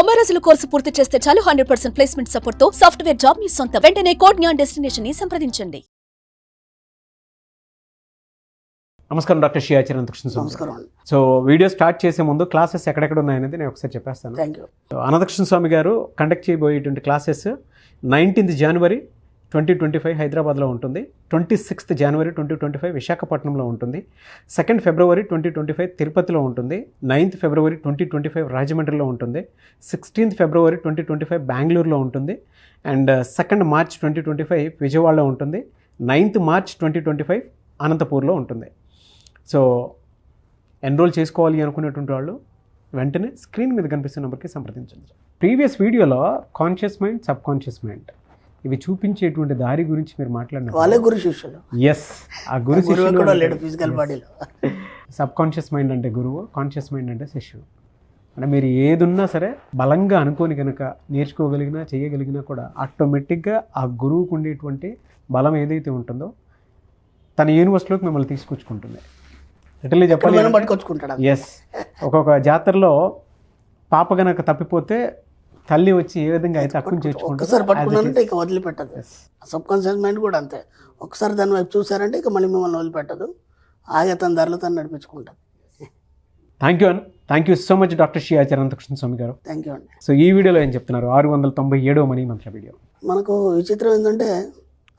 90 రోజుల కోర్సు పూర్తి చేస్తే చాలు 100% ప్లేస్మెంట్ సపోర్ట్ తో సాఫ్ట్వేర్ జాబ్ మీ సొంతం. వెంటనే కోడ్ జ్ఞాన్ డెస్టినేషన్ ని సంప్రదించండి. నమస్కారం డాక్టర్ శ్రీ అనంతకృష్ణ స్వామి. నమస్కారం. సో వీడియో స్టార్ట్ చేసే ముందు క్లాసెస్ ఎక్కడెక్కడ ఉన్నాయనేది నేను ఒకసారి చెప్పేస్తాను. Thank you. అనంతకృష్ణ స్వామి గారు కండక్ట్ చేయబోయేటువంటి క్లాసెస్ 19th January 2025 హైదరాబాద్లో ఉంటుంది, 26th January 2025 విశాఖపట్నంలో ఉంటుంది, 2nd February 2025 తిరుపతిలో ఉంటుంది, 9th February 2025 రాజమండ్రిలో ఉంటుంది, 16th February 2025 బెంగళూరులో ఉంటుంది, అండ్ 2nd March 2025 విజయవాడలో ఉంటుంది, 9th March 2025 అనంతపూర్లో ఉంటుంది. సో ఎన్రోల్ చేసుకోవాలి అనుకునేటువంటి వాళ్ళు వెంటనే స్క్రీన్ మీద కనిపిస్తున్న నెంబర్కి సంప్రదించండి. ప్రీవియస్ వీడియోలో conscious mind, sub conscious mind ఇవి చూపించేటువంటి దారి గురించి మీరు మాట్లాడిన వాళ్ళే గురు శిష్యులు. ఎస్, ఆ గురు శిష్యులు కూడా లేడు ఫిజికల్ బాడీలో. సబ్ కాన్షియస్ మైండ్ అంటే గురువు, కాన్షియస్ మైండ్ అంటే శిష్యుడు. అంటే మీరు ఏదున్నా సరే బలంగా అనుకోని కనుక నేర్చుకోగలిగినా చేయగలిగినా కూడా ఆటోమేటిక్గా ఆ గురువుకు ఉండేటువంటి బలం ఏదైతే ఉంటుందో తన యూనివర్స్లోకి మిమ్మల్ని తీసుకొచ్చుకుంటుంది. లిటరల్లీ చెప్పాలి పట్టుకొచ్చుకుంటాడు. ఎస్, ఒక్కొక్క జాతరలో పాప కనుక తప్పిపోతే తల్లి వచ్చి ఏ విధంగా అయితే అక్కుని ఒక్కసారి పట్టుకున్నానంటే ఇక వదిలిపెట్టదు. సబ్ కాన్షియస్ మైండ్ కూడా అంతే. ఒకసారి దాని వైపు చూసారంటే ఇక మళ్ళీ మిమ్మల్ని వదిలిపెట్టదు. ఆగే తన ధరలు తను నడిపించుకుంటాను. Thank you so much doctor Shri Anantakrishna Swami గారు. థ్యాంక్ యూ అండి. సో ఈ వీడియోలో ఏం చెప్తున్నారు? 697వ మనీ మంత్ర వీడియో. మనకు విచిత్రం ఏంటంటే,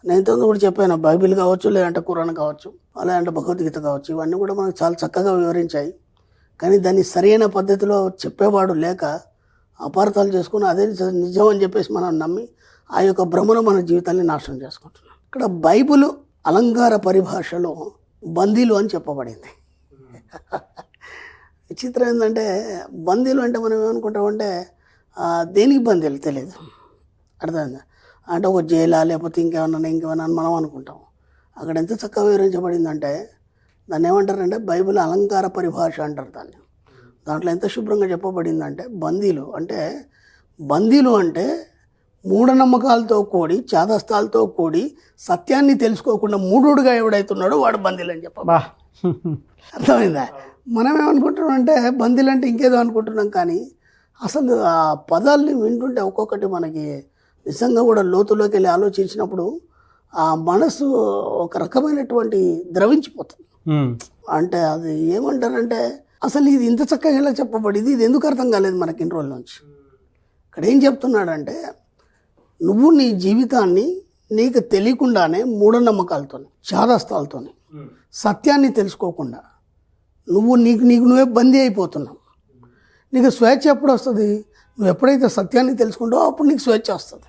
నేను ఇంతకుముందు కూడా చెప్పాను, బైబిల్ కావచ్చు, లేదంటే ఖురాన్ కావచ్చు, లేదంటే భగవద్గీత కావచ్చు, ఇవన్నీ కూడా మనకు చాలా చక్కగా వివరించాయి. కానీ దాన్ని సరైన పద్ధతిలో చెప్పేవాడు లేక అపార్థాలు చేసుకుని అదే నిజం అని చెప్పేసి మనం నమ్మి ఆ యొక్క భ్రమను మన జీవితాన్ని నాశనం చేసుకుంటున్నాం. ఇక్కడ బైబిల్ అలంకార పరిభాషలో బందీలు అని చెప్పబడింది. విచిత్రం ఏంటంటే, బందీలు అంటే మనం ఏమనుకుంటామంటే దేనికి బందీలు తెలియదు, అర్థమైందా? అంటే ఒక జైలా లేకపోతే ఇంకేమన్నా అని మనం అనుకుంటాం. అక్కడ ఎంత చక్కగా వివరించబడిందంటే దాన్ని ఏమంటారంటే బైబిల్ అలంకార పరిభాష అంటారు దాన్ని. దాంట్లో ఎంత శుభ్రంగా చెప్పబడిందంటే బందీలు అంటే మూఢనమ్మకాలతో కూడి, చాదస్తాలతో కూడి, సత్యాన్ని తెలుసుకోకుండా మూఢుడుగా ఎవడైతున్నాడో వాడు బందీలు అని చెప్పబా. అర్థమైందా? మనం ఏమనుకుంటున్నాం అంటే బందీలు అంటే ఇంకేదో అనుకుంటున్నాం. కానీ అసలు ఆ పదాలని వింటుంటే ఒక్కొక్కటి మనకి నిజంగా కూడా లోతులోకి వెళ్ళి ఆలోచించినప్పుడు ఆ మనసు ఒక రకమైనటువంటి ద్రవించిపోతుంది. అంటే అది ఏమంటారంటే, అసలు ఇది ఇంత చక్కగా ఎలా చెప్పబడింది, ఇది ఎందుకు అర్థం కాలేదు మనకి ఇన్ని రోజుల నుంచి. ఇక్కడ ఏం చెప్తున్నాడంటే, నువ్వు నీ జీవితాన్ని నీకు తెలియకుండానే మూఢనమ్మకాలతో, చాదస్తాలతో, సత్యాన్ని తెలుసుకోకుండా నీకు నువ్వే బందీ అయిపోతున్నావు. నీకు స్వేచ్ఛ ఎప్పుడు వస్తుంది? నువ్వు ఎప్పుడైతే సత్యాన్ని తెలుసుకుంటావో అప్పుడు నీకు స్వేచ్ఛ వస్తుంది.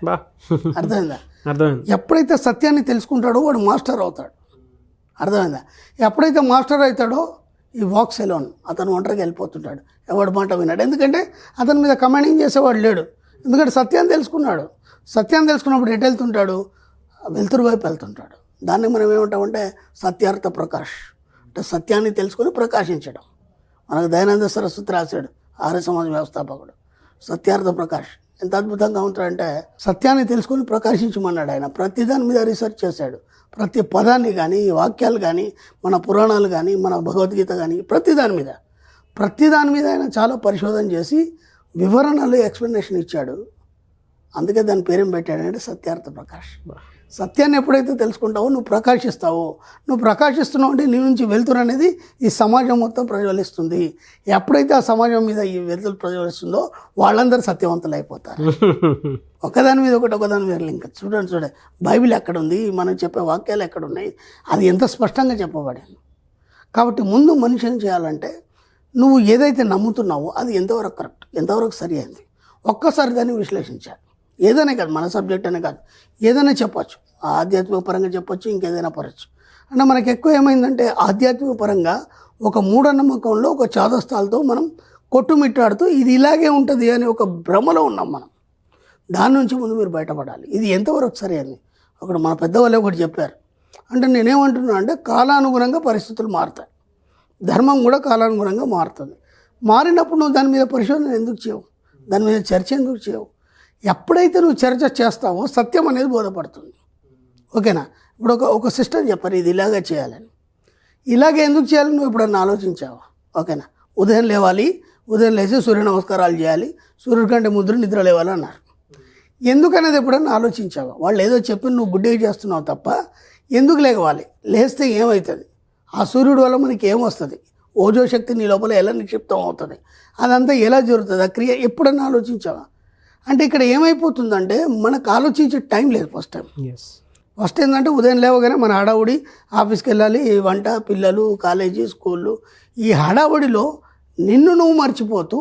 అర్థమైందా? ఎప్పుడైతే సత్యాన్ని తెలుసుకుంటాడో వాడు మాస్టర్ అవుతాడు. అర్థమైందా? ఎప్పుడైతే మాస్టర్ అవుతాడో ఈ వాక్స్ ఎలోన్, అతను ఒంటరికి వెళ్ళిపోతుంటాడు. ఎవడి మాట విన్నాడు, ఎందుకంటే అతని మీద కమాండింగ్ చేసేవాడు లేడు. ఎందుకంటే సత్యాన్ని తెలుసుకున్నాడు. సత్యాన్ని తెలుసుకున్నప్పుడు ఎటు వెళ్తుంటాడు? వెలుతురు వైపు వెళ్తుంటాడు. దాన్ని మనం ఏమంటామంటే సత్యార్థ ప్రకాష్, అంటే సత్యాన్ని తెలుసుకొని ప్రకాశించడం. మనకు దయానంద సరస్వతి రాశాడు, ఆర్య సమాజ వ్యవస్థాపకుడు. సత్యార్థ ప్రకాష్ ఎంత అద్భుతంగా ఉంటాడంటే, సత్యాన్ని తెలుసుకొని ప్రకాశించమన్నాడు ఆయన. ప్రతి దాని మీద రీసెర్చ్ చేశాడు. ప్రతి పదాన్ని కానీ, వాక్యాలు కానీ, మన పురాణాలు కానీ, మన భగవద్గీత కానీ, ప్రతి దాని మీద ఆయన చాలా పరిశోధన చేసి వివరణలు, ఎక్స్ప్లెనేషన్ ఇచ్చాడు. అందుకే దాని పేరేం పెట్టాడంటే సత్యార్థ ప్రకాష్. సత్యాన్ని ఎప్పుడైతే తెలుసుకుంటావో నువ్వు ప్రకాశిస్తావో, నువ్వు ప్రకాశిస్తున్నావు అంటే నీ నుంచి వెలుతురు అనేది ఈ సమాజం మొత్తం ప్రజ్వలిస్తుంది. ఎప్పుడైతే ఆ సమాజం మీద ఈ వెలుతురు ప్రజ్వలిస్తుందో వాళ్ళందరూ సత్యవంతులు అయిపోతారు. ఒకదాని మీద ఒకదాని మీద లింక్. చూడండి బైబిల్ ఎక్కడుంది, మనం చెప్పే వాక్యాలు ఎక్కడున్నాయి, అది ఎంత స్పష్టంగా చెప్పబడింది. కాబట్టి ముందు మనిషి ఏం చేయాలంటే, నువ్వు ఏదైతే నమ్ముతున్నావో అది ఎంతవరకు కరెక్ట్, ఎంతవరకు సరి అయింది, ఒక్కసారి దాన్ని విశ్లేషించాలి. ఏదైనా కాదు, మన సబ్జెక్ట్ అనే కాదు, ఏదైనా చెప్పచ్చు. ఆధ్యాత్మిక పరంగా చెప్పచ్చు, ఇంకేదైనా పరచ్చు. అంటే మనకు ఎక్కువ ఏమైందంటే ఆధ్యాత్మిక పరంగా ఒక మూఢనమ్మకంలో, ఒక చాదస్తాలతో మనం కొట్టుమిట్టాడుతూ ఇది ఇలాగే ఉంటుంది అని ఒక భ్రమలో ఉన్నాం మనం. దాని నుంచి ముందు మీరు బయటపడాలి. ఇది ఎంతవరకు సరే అని ఒకటి మన పెద్దవాళ్ళు ఒకటి చెప్పారు. అంటే నేనేమంటున్నా అంటే, కాలానుగుణంగా పరిస్థితులు మారుతాయి, ధర్మం కూడా కాలానుగుణంగా మారుతుంది. మారినప్పుడు నువ్వు దాని మీద పరిశోధన ఎందుకు చేయవు, దాని మీద చర్చ ఎందుకు చేయవు? ఎప్పుడైతే నువ్వు చర్చ చేస్తావో సత్యం అనేది బోధపడుతుంది. ఓకేనా? ఇప్పుడు ఒక సిస్టమ్ చెప్పారు, ఇది ఇలాగే చేయాలని. ఇలాగే ఎందుకు చేయాలని నువ్వు ఎప్పుడన్నా ఆలోచించావా? ఓకేనా? ఉదయం లేవాలి, ఉదయం లేచి సూర్య నమస్కారాలు చేయాలి, సూర్యుడి కంటే ముందు నిద్ర లేవాలి అన్నారు. ఎందుకనేది ఎప్పుడన్నా ఆలోచించావా? వాళ్ళు ఏదో చెప్పి నువ్వు గుడ్డిగా చేస్తున్నావు తప్ప ఎందుకు లేవాలి? లేస్తే ఏమవుతుంది? ఆ సూర్యుడు వల్ల మనకి ఏమొస్తుంది? ఓజో శక్తి నీ లోపల ఎలా నిక్షిప్తం అవుతుంది? అదంతా ఎలా జరుగుతుంది? ఆ క్రియ ఎప్పుడన్నా ఆలోచించావా? అంటే ఇక్కడ ఏమైపోతుందంటే మనకు ఆలోచించే టైం లేదు. ఫస్ట్ ఏంటంటే ఉదయం లేవగానే మన హడావుడి, ఆఫీస్కి వెళ్ళాలి, వంట, పిల్లలు, కాలేజీ, స్కూళ్ళు, ఈ హడావుడిలో నిన్ను నువ్వు మర్చిపోతూ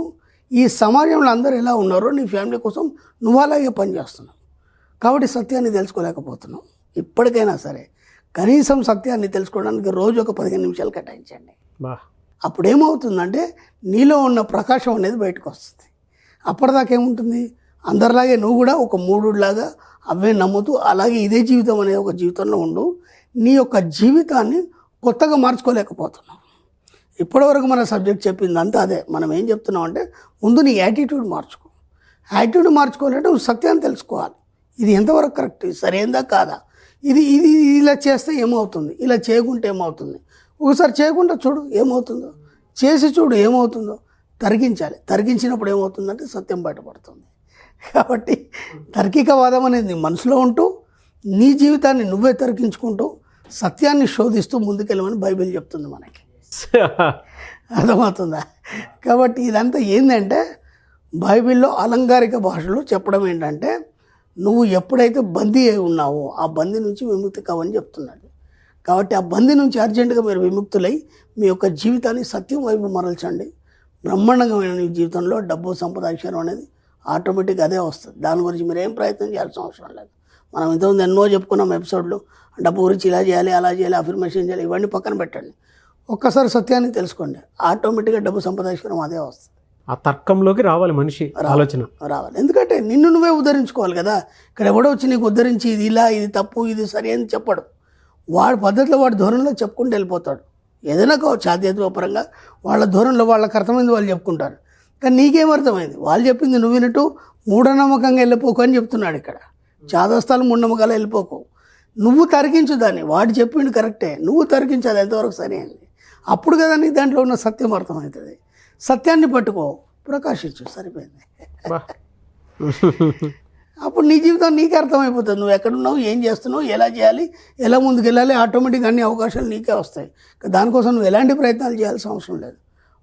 ఈ సమాజంలో అందరూ ఎలా ఉన్నారో నీ ఫ్యామిలీ కోసం నువ్వు అలాగే పనిచేస్తున్నావు. కాబట్టి సత్యాన్ని తెలుసుకోలేకపోతున్నావు. ఇప్పటికైనా సరే కనీసం సత్యాన్ని తెలుసుకోవడానికి రోజు ఒక 15 నిమిషాలు కేటాయించండి. అప్పుడేమవుతుందంటే నీలో ఉన్న ప్రకాశం అనేది బయటకు వస్తుంది. అప్పటిదాకా ఏముంటుంది? అందరిలాగే నువ్వు కూడా ఒక మూడులాగా అవే నమ్ముతూ అలాగే ఇదే జీవితం అనే ఒక జీవితంలో ఉండు. నీ యొక్క జీవితాన్ని కొత్తగా మార్చుకోలేకపోతున్నావు. ఇప్పటివరకు మన సబ్జెక్ట్ చెప్పిందంతా అదే. మనం ఏం చెప్తున్నాం అంటే ముందు నీ యాటిట్యూడ్ మార్చుకో. యాటిట్యూడ్ మార్చుకోవాలంటే నువ్వు సత్యాన్ని తెలుసుకోవాలి. ఇది ఎంతవరకు కరెక్ట్, సరైందా కాదా, ఇది ఇది ఇలా చేస్తే ఏమవుతుంది, ఇలా చేయకుంటే ఏమవుతుంది, ఒకసారి చేయకుండా చూడు ఏమవుతుందో, చేసి చూడు ఏమవుతుందో. తరిగించినప్పుడు ఏమవుతుందంటే సత్యం బయటపడుతుంది. కాబట్టి తర్కికవాదం అనేది మనసులో ఉంటూ నీ జీవితాన్ని నువ్వే తరిగించుకుంటూ సత్యాన్ని శోధిస్తూ ముందుకెళ్ళమని బైబిల్ చెప్తుంది మనకి. అర్థమవుతుందా? కాబట్టి ఇదంతా ఏంటంటే బైబిల్లో అలంకారిక భాషలో చెప్పడం ఏంటంటే నువ్వు ఎప్పుడైతే బందీ అయి ఉన్నావో ఆ బందీ నుంచి విముక్తి కావని చెప్తున్నాడు. కాబట్టి ఆ బందీ నుంచి అర్జెంటుగా మీరు విముక్తులై మీ యొక్క జీవితాన్ని సత్యం వైపు మరల్చండి. బ్రహ్మాండంగా మీ జీవితంలో డబ్బు, సంపద, ఐశ్వర్యం అనేది ఆటోమేటిక్గా అదే వస్తుంది. దాని గురించి మీరు ఏం ప్రయత్నం చేయాల్సిన అవసరం లేదు. మనం ఇంతకుముందు ఎన్నో చెప్పుకున్నాం ఎపిసోడ్లు. డబ్బు గురించి ఇలా చేయాలి, అలా చేయాలి, అఫర్మేషన్ చేయాలి, ఇవన్నీ పక్కన పెట్టండి. ఒక్కసారి సత్యాన్ని తెలుసుకోండి, ఆటోమేటిక్గా డబ్బు, సంపద, ఐశ్వర్యం అదే వస్తుంది. ఆ తర్కంలోకి రావాలి మనిషి, ఆలోచన రావాలి. ఎందుకంటే నిన్ను నువ్వే ఉద్ధరించుకోవాలి కదా. ఇక్కడ ఎవడో వచ్చి నీకు ఉద్ధరించి ఇది ఇలా, ఇది తప్పు, ఇది సరి అని చెప్పడు. వాడి పద్ధతిలో, వాడి ధోరణిలో చెప్పుకుంటూ వెళ్ళిపోతాడు. ఏదైనా కావచ్చు, ఆధ్యాత్మిక పరంగా వాళ్ళ ధోరణిలో వాళ్ళకి అర్థమైంది వాళ్ళు చెప్పుకుంటారు. కానీ నీకేమర్థమైంది? వాళ్ళు చెప్పింది నువ్వు వినట్టు మూఢనమ్మకంగా వెళ్ళిపోకు అని చెప్తున్నాడు ఇక్కడ. చాదస్తాలు మూఢనమ్మకాలు వెళ్ళిపోకు. నువ్వు తరిగించు దాన్ని. వాడు చెప్పిండు కరెక్టే, నువ్వు తరిగించు. అది ఎంతవరకు సరి అయింది? అప్పుడు కదా నీకు దాంట్లో ఉన్న సత్యం అర్థమవుతుంది. సత్యాన్ని పట్టుకో, ప్రకాశించు, సరిపోయింది. అప్పుడు నీ జీవితం నీకే అర్థమైపోతుంది. నువ్వు ఎక్కడున్నావు, ఏం చేస్తున్నావు, ఎలా చేయాలి, ఎలా ముందుకు వెళ్ళాలి. ఆటోమేటిక్గా అన్ని అవకాశాలు నీకే వస్తాయి. దానికోసం నువ్వు ఎలాంటి ప్రయత్నాలు చేయాల్సిన అవసరం లేదు.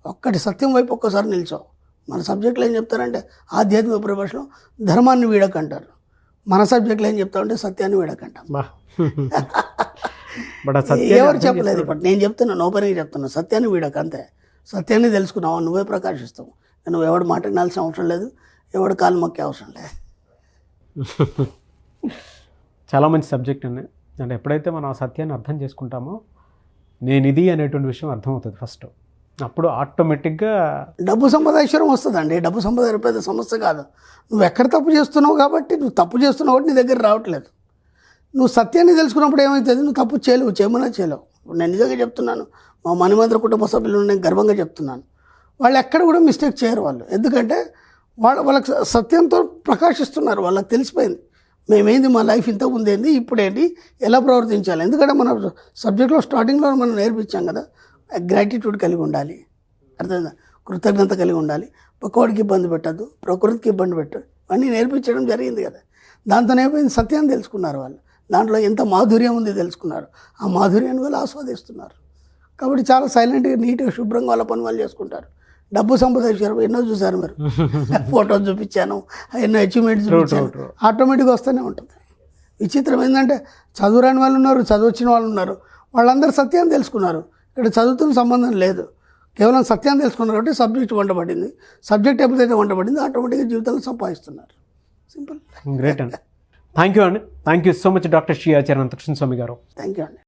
ఒక్కటి సత్యం వైపు ఒక్కసారి నిల్చో. మన సబ్జెక్టులు ఏం చెప్తారంటే ఆధ్యాత్మిక పరిభాషలో ధర్మాన్ని వీడకంటారు. మన సబ్జెక్టులు ఏం చెప్తామంటే సత్యాన్ని వీడకంటాం. ఎవరు చెప్పలేదు. ఇప్పుడు నేను చెప్తున్నా, ఓపెన్గా చెప్తున్నా, సత్యాన్ని వీడక అంతే. సత్యాన్ని తెలుసుకున్నావు, నువ్వే ప్రకాశిస్తావు. నువ్వు ఎవడు మాట వినాల్సిన అవసరం లేదు, ఎవడు కాలు మొక్కే అవసరం లేదు. చాలా మంచి సబ్జెక్ట్ అండి. అంటే ఎప్పుడైతే మనం ఆ సత్యాన్ని అర్థం చేసుకుంటామో నేను ఇది అనేటువంటి విషయం అర్థమవుతుంది ఫస్ట్. అప్పుడు ఆటోమేటిక్గా డబ్బు, సంపద, ఐశ్వర్యం వస్తుందండి. డబ్బు, సంపద పెద్ద సమస్య కాదు. నువ్వు ఎక్కడ తప్పు చేస్తున్నావు కాబట్టి, నువ్వు తప్పు చేస్తున్నావు కాబట్టి నీ దగ్గర రావట్లేదు. నువ్వు సత్యాన్ని తెలుసుకున్నప్పుడు ఏమవుతుంది? నువ్వు తప్పు చేయలేవు, చేయమన్నా చేయలేవు. నేను నిజంగా చెప్తున్నాను, మా మణిమంత్ర కుటుంబ సభ్యులను నేను గర్వంగా చెప్తున్నాను. వాళ్ళు ఎక్కడ కూడా మిస్టేక్ చేయరు వాళ్ళు. ఎందుకంటే వాళ్ళకి సత్యంతో ప్రకాశిస్తున్నారు. వాళ్ళకి తెలిసిపోయింది మేమేంది, మా లైఫ్ ఇంత ఉందేంది, ఇప్పుడేంటి, ఎలా ప్రవర్తించాలి. ఎందుకంటే మన సబ్జెక్ట్లో స్టార్టింగ్లో మనం నేర్పించాం కదా, గ్రాటిట్యూడ్ కలిగి ఉండాలి, అర్థమైందా, కృతజ్ఞత కలిగి ఉండాలి, పక్కవాడికి ఇబ్బంది పెట్టద్దు, ప్రకృతికి ఇబ్బంది పెట్టదు, అన్నీ నేర్పించడం జరిగింది కదా. దాంతో ఏమైంది? సత్యాన్ని తెలుసుకున్నారు వాళ్ళు. దాంట్లో ఎంత మాధుర్యం ఉంది తెలుసుకున్నారు. ఆ మాధుర్యాన్ని వాళ్ళు ఆస్వాదిస్తున్నారు. కాబట్టి చాలా సైలెంట్గా, నీట్గా, శుభ్రంగా వాళ్ళ పని వాళ్ళు చేసుకుంటారు. డబ్బు, సంపద, ఎన్నో చూసారు మీరు. ఫోటోలు చూపించాను, ఎన్నో అచీవ్మెంట్స్ చూపించాను, ఆటోమేటిక్గా వస్తూనే ఉంటుంది. విచిత్రం ఏంటంటే చదువురాని వాళ్ళు ఉన్నారు, చదువచ్చిన వాళ్ళు ఉన్నారు. వాళ్ళందరూ సత్యాన్ని తెలుసుకున్నారు. ఇక్కడ చదువుతున్న సంబంధం లేదు, కేవలం సత్యాన్ని తెలుసుకున్నారు. కాబట్టి సబ్జెక్ట్ వంటపడింది. సబ్జెక్ట్ ఎప్పుడైతే వంటపడింది ఆటోమేటిక్గా జీవితంలో సంపాదిస్తున్నారు. సింపుల్. గ్రేట్ అండి. థ్యాంక్ యూ అండి. Thank you so much doctor Shri Acharya Anantakrishna Swami గారు. థ్యాంక్ యూ అండి.